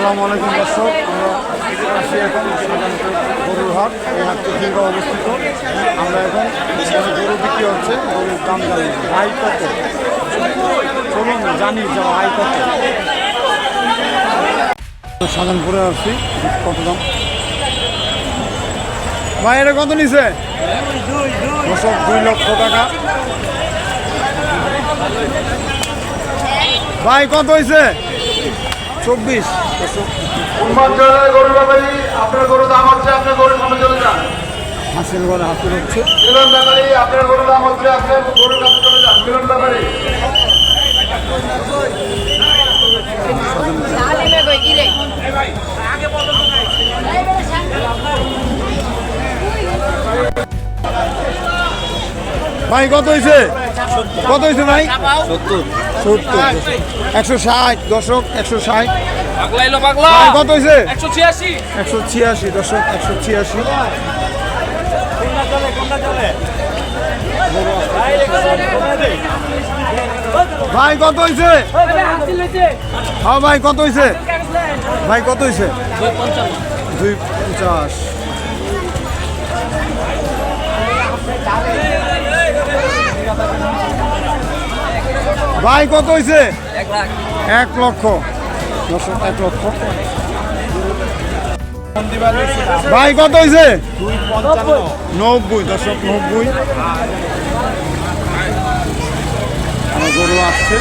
আসসালামু আলাইকুম দর্শক, আমরা আসি এখন গরুর হাট। এই হাটটি কিংবা অবস্থিত। আমরা এখন গরু বিক্রি হচ্ছে, গরুর দাম জানি ভাই কত, চলুন জানি যে ভাই কত। শাহজাহানপুরে আসছি, কত দাম ভাই? এটা কত নিছে দর্শক? 2 লক্ষ টাকা। ভাই কত হয়েছে? 24। গরু ব্যাপারী আপনার গরু দাম হচ্ছে, আপনার গরুর সামনে চলে যান। হাসিল ঘরে হাসিল হচ্ছে। মিলন ব্যাপারী আপনার গরুর দাম হচ্ছে, আপনার গরুর কাছে চলে যান। মিলন ব্যাপারী ভাই কত হয়েছে? কত হয়েছে ভাই? 70। 160 দর্শক, 160। ভাই কত হয়েছে? 186 দর্শক, 186। ভাই কত হয়েছে? হ্যাঁ ভাই কত হয়েছে? ভাই কত হয়েছে? 250। ভাই কত হয়েছে? 1 লক্ষ দর্শক, 1 লক্ষ। ভাই কত হয়েছে? 90 দর্শক, 90। আমার গরু আসছে।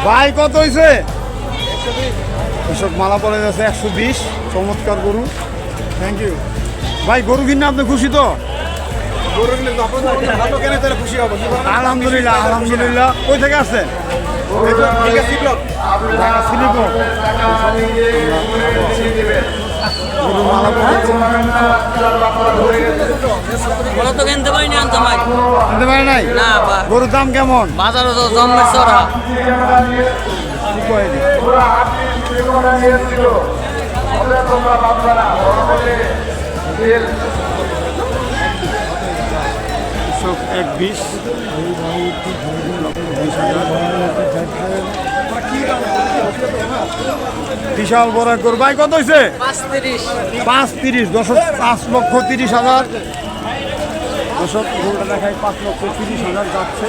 ভাই কত হয়েছে? কৃষক মালা পড়ে যাচ্ছে 120। চমৎকার গরু, থ্যাংক ইউ ভাই। গরু কিনে আপনি খুশি তো? আলহামদুলিল্লাহ, আলহামদুলিল্লাহ। কই থেকে আসছেন? কিনতে পারিনি, আনতে পারি কিনতে পারে নাই? না। গরুর দাম কেমন? বাজারে তো জন্মের চড়া। কৃষক 120। বিশাল বড় এক গরু। ভাই কত হয়েছে? 530 দশক, 5,30,000 দশক। গরুটা দেখায় 5,30,000 যাচ্ছে।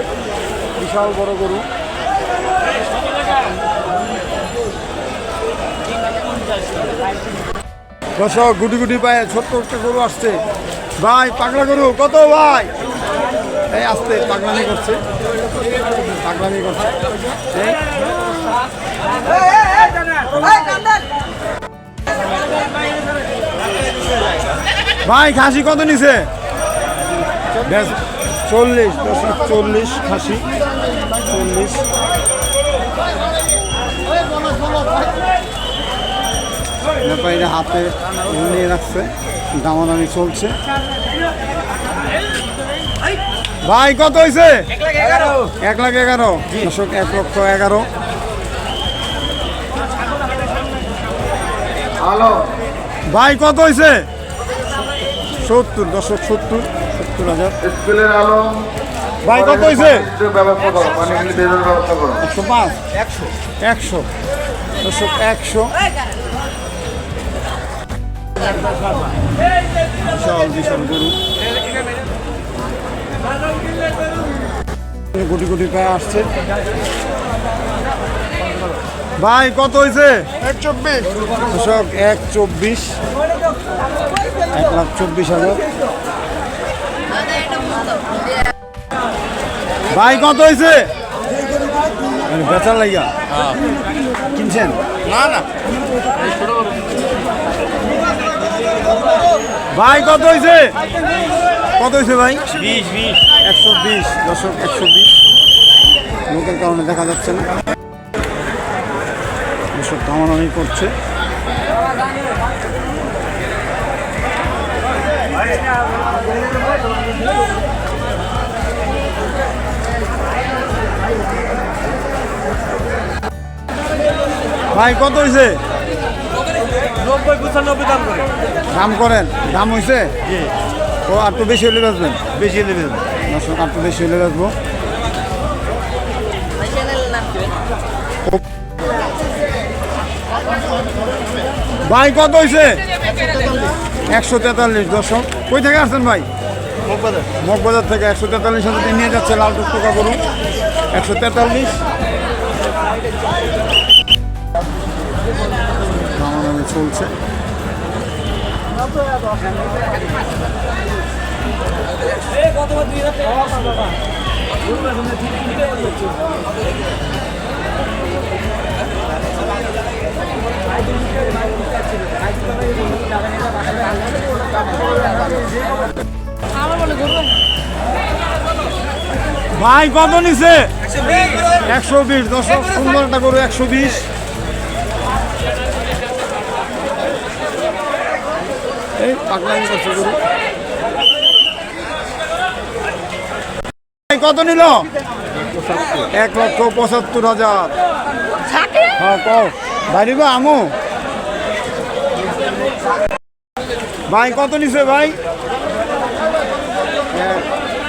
বিশাল বড় গরু। দর্শক গুটি গুটি পায়ে ছোট্ট একটা গরু আসছে। ভাই পাগলা গরু কত ভাই? এই আসতে পাগলামি করছে, পাগলামি করছে। ভাই খাসি কত নিছে? 40 দর্শক, 40 খাসি, 40। ব্যাপারীরা হাতে নিয়ে রাখছে, দামাদামি চলছে। ভাই কত হয়েছে? 1,11,000 দর্শক, 1,11,000। ভাই কত হয়েছে? 70 দর্শক, 70,000। ভাই কত হয়েছে? 105 100 দর্শক, 100। বিশাল বিশাল গরু, গুটি গুটি পায়ে আসছে। ভাই কত হয়েছে? 124 দর্শক, 124। 1,24,000। ভাই কত হয়েছে? বেচার লাইগা কিনছেন? না। ভাই কত হয়েছে? কত হয়েছে ভাই? 120 দর্শক, 120। লোকের কারণে দেখা যাচ্ছে না, দর্শক দামাদামি করছে। ভাই কত হয়েছে? 90-95 দাম করে। দাম করেন? দাম হয়েছে? ও আর একটু বেশি হলে বেচবেন? বেশি হলে বেচবেন দর্শক, আর একটু বেশি হলে বেচবো। ভাই কত হয়েছে? 143 দর্শক। কই থেকে আসছেন ভাই? মগবাজার থেকে 143 হাজার নিয়ে যাচ্ছে লাল টুকটুকা গরু 143। দামাদামি চলছে। ভাই কত নিছে? 120 দর্শক, সুন্দর একটা গরু 120। এই পাগলামি করছে গরু। কত নিল? 1,75,000। হ্যাঁ কও বাড়িব আমু। ভাই কত নিছে ভাই?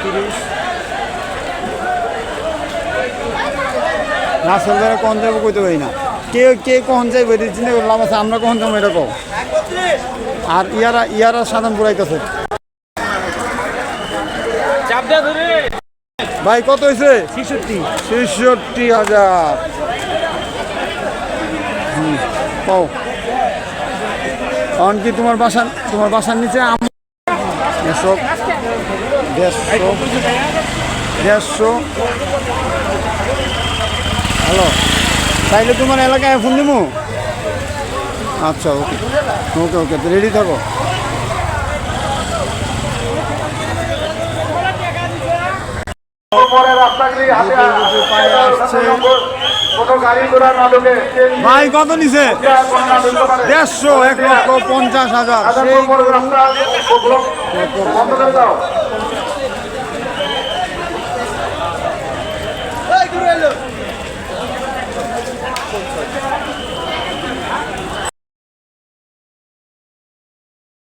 30। রাস্তার দ্বারা কখন যাবো কইতে পারি না। কে কখন যাইব এটা চিন্তা করলাম আছে, আমরা কখন যাবো এটা কও। আর ইয়ারা সাধারণ পুরাইতেছে। ভাই কত হয়েছে? 66,000। কও কারণ কি তোমার বাসার নিচে এসব 150। হ্যালো, তাইলে তোমার এলাকায় ফোন দিব? আচ্ছা ওকে ওকে ওকে, রেডি থাকো। পরে রাস্তাগুলি হাতে পায়ে আসছে। কোনো গাড়ি ঘোড়া না ঢোকে। ভাই কত নিছে? 150,000। 1,50,000। সেই রাস্তা বন্ধ করে দাও।